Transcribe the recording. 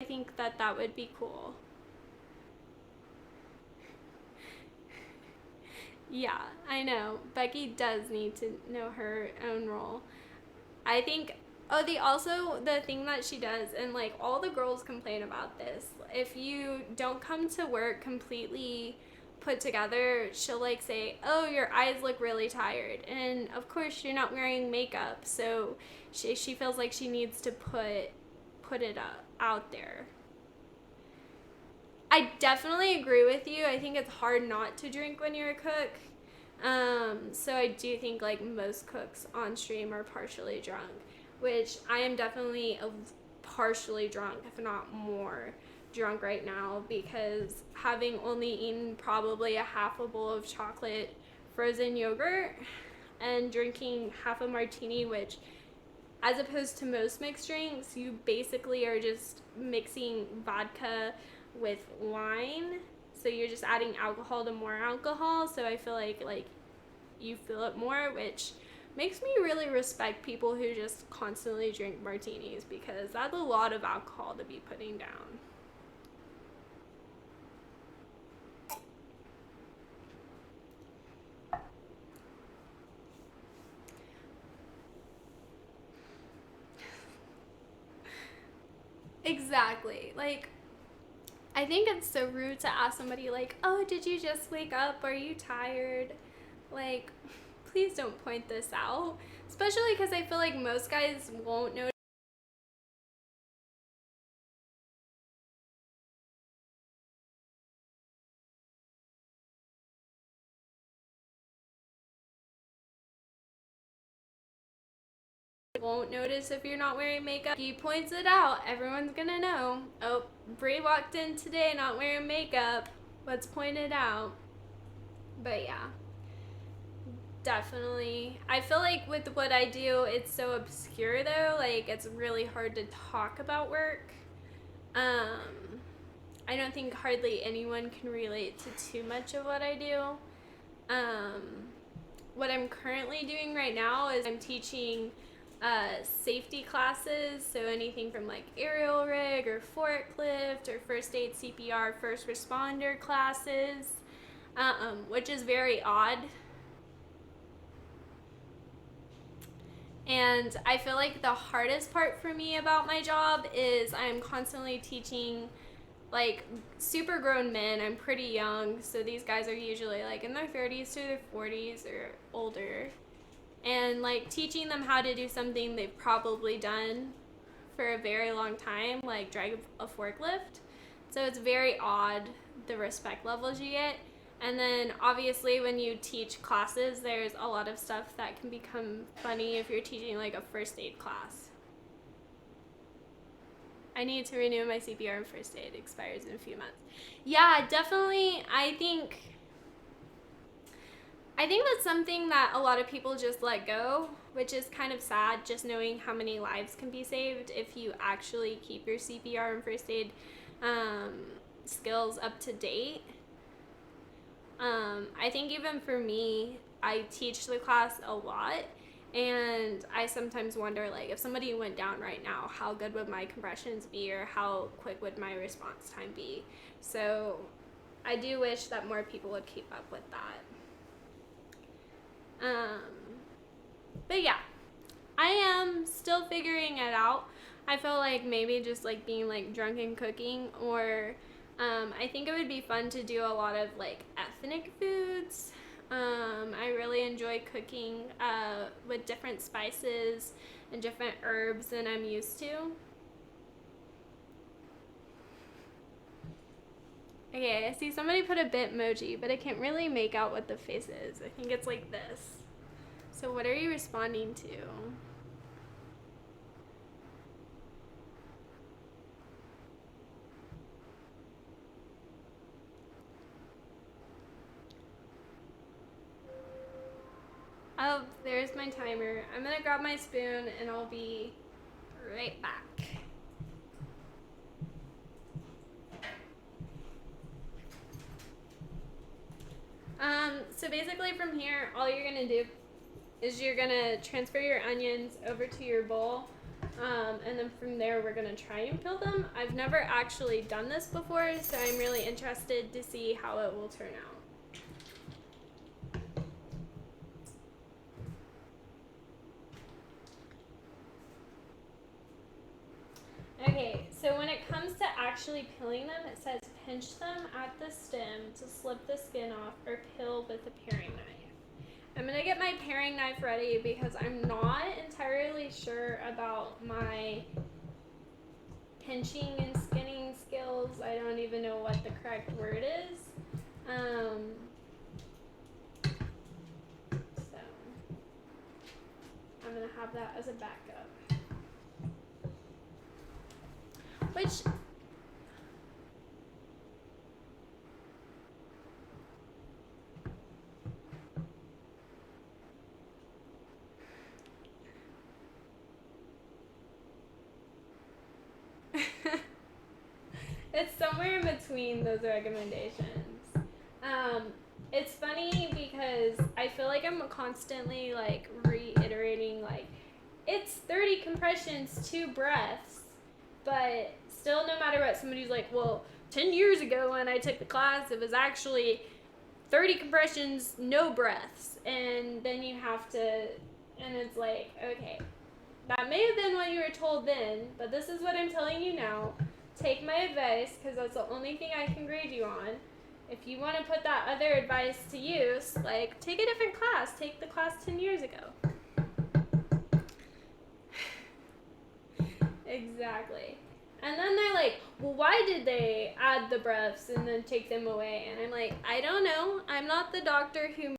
I think that that would be cool. Yeah, I know. Becky does need to know her own role. I think, oh, the thing that she does, and like all the girls complain about this, if you don't come to work completely put together, she'll like say, oh, your eyes look really tired. And of course, you're not wearing makeup, so she feels like she needs to put it out there. I definitely agree with you. I think it's hard not to drink when you're a cook. So I do think like most cooks on stream are partially drunk, which I am definitely partially drunk, if not more drunk right now, because having only eaten probably a half a bowl of chocolate frozen yogurt and drinking half a martini, which as opposed to most mixed drinks, you basically are just mixing vodka with wine. So you're just adding alcohol to more alcohol. So I feel like you feel it more, which makes me really respect people who just constantly drink martinis, because that's a lot of alcohol to be putting down. Exactly. Like, I think it's so rude to ask somebody, like, oh, did you just wake up? Are you tired? Like, please don't point this out. Especially because I feel like most guys won't notice if you're not wearing makeup. He points it out. Everyone's gonna know. Oh, Brie walked in today not wearing makeup. Let's point it out. But yeah, definitely. I feel like with what I do, it's so obscure though. Like, it's really hard to talk about work. Um, I don't think hardly anyone can relate to too much of what I do. Um, what I'm currently doing right now is I'm teaching safety classes, so anything from like aerial rig or forklift or first aid, CPR, first responder classes, which is very odd. And I feel like the hardest part for me about my job is I'm constantly teaching like super grown men. I'm pretty young, so these guys are usually like in their 30s to their 40s or older. And like teaching them how to do something they've probably done for a very long time, like drive a forklift. So it's very odd the respect levels you get. And then obviously when you teach classes, there's a lot of stuff that can become funny if you're teaching like a first aid class. I need to renew my CPR and first aid. It expires in a few months. Yeah, definitely. I think that's something that a lot of people just let go, which is kind of sad, just knowing how many lives can be saved if you actually keep your CPR and first aid um, skills up to date. I think even for me, I teach the class a lot, and I sometimes wonder, like, if somebody went down right now, how good would my compressions be, or how quick would my response time be? So I do wish that more people would keep up with that. Um, but yeah, I am still figuring it out. I feel like maybe just like being like drunk and cooking, or I think it would be fun to do a lot of like ethnic foods. I really enjoy cooking with different spices and different herbs than I'm used to. Okay, I see somebody put a bitmoji, but I can't really make out what the face is. I think it's like this. So what are you responding to? Oh, there's my timer. I'm gonna grab my spoon and I'll be right back. So basically from here, all you're gonna do is you're gonna transfer your onions over to your bowl. And then from there, we're gonna try and peel them. I've never actually done this before, so I'm really interested to see how it will turn out. Okay, so when it comes to actually peeling them, it says pinch them at the stem to slip the skin off or peel with a paring knife. I'm gonna get my paring knife ready because I'm not entirely sure about my pinching and skinning skills. I don't even know what the correct word is. So I'm gonna have that as a backup. Which it's somewhere in between those recommendations. It's funny because I feel like I'm constantly like reiterating like it's 30 compressions, 2 breaths, but still no matter what, somebody's like, well, 10 years ago when I took the class, it was actually 30 compressions, no breaths, and then you have to, and it's like, okay, that may have been what you were told then, but this is what I'm telling you now. Take my advice, because that's the only thing I can grade you on. If you want to put that other advice to use, like, take a different class. Take the class 10 years ago. Exactly. And then they're like, well, why did they add the breaths and then take them away? And I'm like, I don't know. I'm not the doctor who